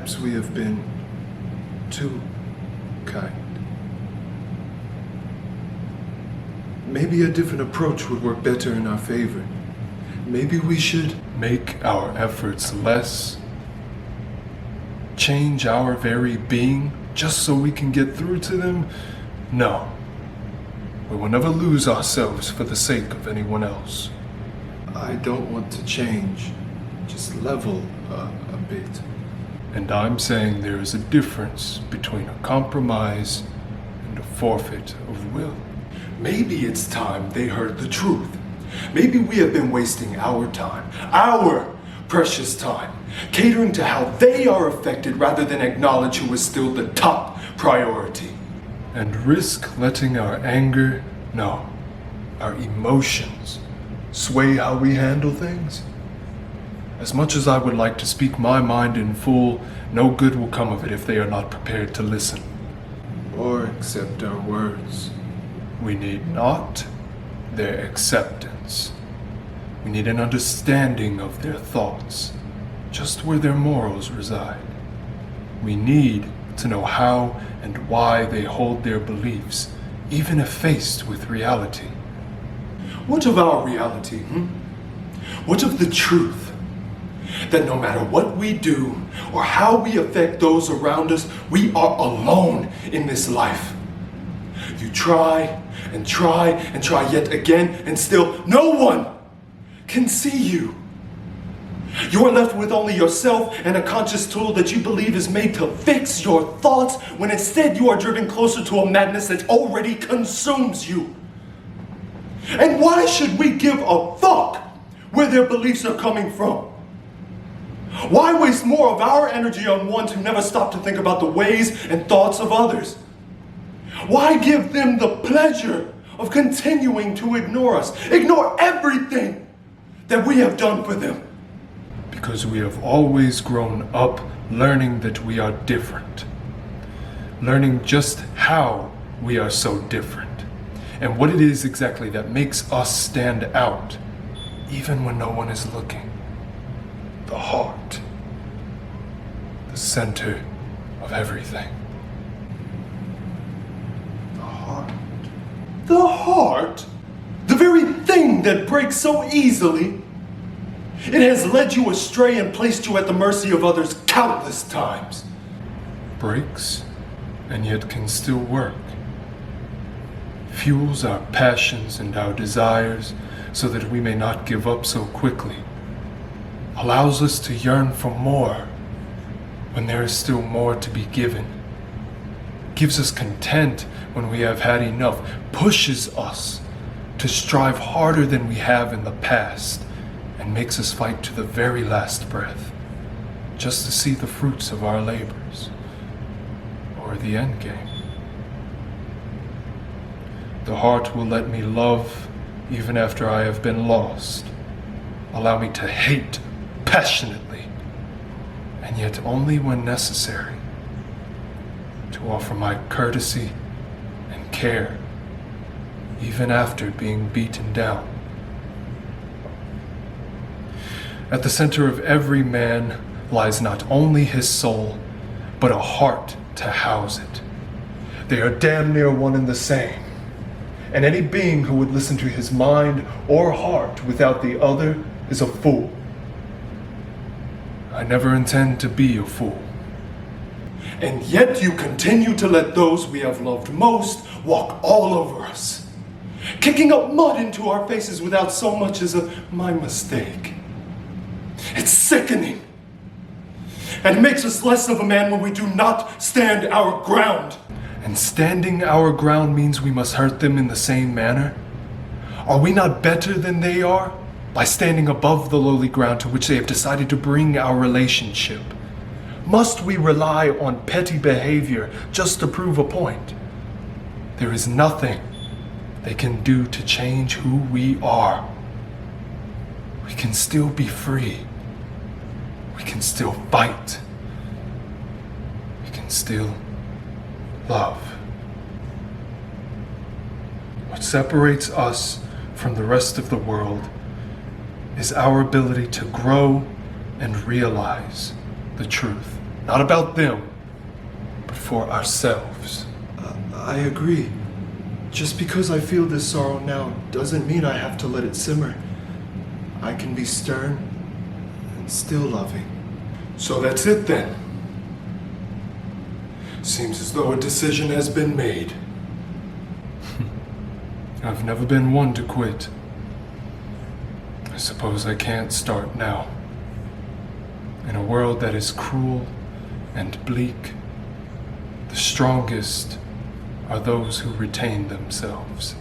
Perhaps we have been too kind. Maybe a different approach would work better in our favor. Maybe we should make our efforts less, change our very being just so we can get through to them? No. We will never lose ourselves for the sake of anyone else. I don't want to change, just level a bit. And I'm saying there is a difference between a compromise and a forfeit of will. Maybe it's time they heard the truth. Maybe we have been wasting our time, our precious time, catering to how they are affected rather than acknowledge who is still the top priority. And risk letting our anger, no, our emotions, sway how we handle things? As much as I would like to speak my mind in full, no good will come of it if they are not prepared to listen. Or accept our words. We need not their acceptance. We need an understanding of their thoughts, just where their morals reside. We need to know how and why they hold their beliefs, even if faced with reality. What of our reality, What of the truth? That no matter what we do or how we affect those around us, we are alone in this life. You try and try and try yet again, and still no one can see you. You are left with only yourself and a conscious tool that you believe is made to fix your thoughts, when instead you are driven closer to a madness that already consumes you. And why should we give a fuck where their beliefs are coming from? Why waste more of our energy on ones who never stop to think about the ways and thoughts of others? Why give them the pleasure of continuing to ignore us, ignore everything that we have done for them? Because we have always grown up learning that we are different, learning just how we are so different, and what it is exactly that makes us stand out, even when no one is looking. The heart, the center of everything. The heart. The heart? The very thing that breaks so easily. It has led you astray and placed you at the mercy of others countless times. Breaks, and yet can still work. Fuels our passions and our desires so that we may not give up so quickly. Allows us to yearn for more when there is still more to be given. Gives us content when we have had enough. Pushes us to strive harder than we have in the past, and makes us fight to the very last breath, just to see the fruits of our labors, or the end game. The heart will let me love even after I have been lost, allow me to hate passionately, and yet only when necessary, to offer my courtesy and care, even after being beaten down. At the center of every man lies not only his soul, but a heart to house it. They are damn near one and the same. And any being who would listen to his mind or heart without the other is a fool. I never intend to be a fool. And yet you continue to let those we have loved most walk all over us, kicking up mud into our faces without so much as a "my mistake." It's sickening. And it makes us less of a man when we do not stand our ground. And standing our ground means we must hurt them in the same manner? Are we not better than they are by standing above the lowly ground to which they have decided to bring our relationship? Must we rely on petty behavior just to prove a point? There is nothing they can do to change who we are. We can still be free. We can still fight. We can still love. What separates us from the rest of the world is our ability to grow and realize the truth. Not about them, but for ourselves. I agree. Just because I feel this sorrow now doesn't mean I have to let it simmer. I can be stern and still loving. So that's it then. Seems as though a decision has been made. I've never been one to quit. I suppose I can't start now. In a world that is cruel and bleak, the strongest are those who retain themselves.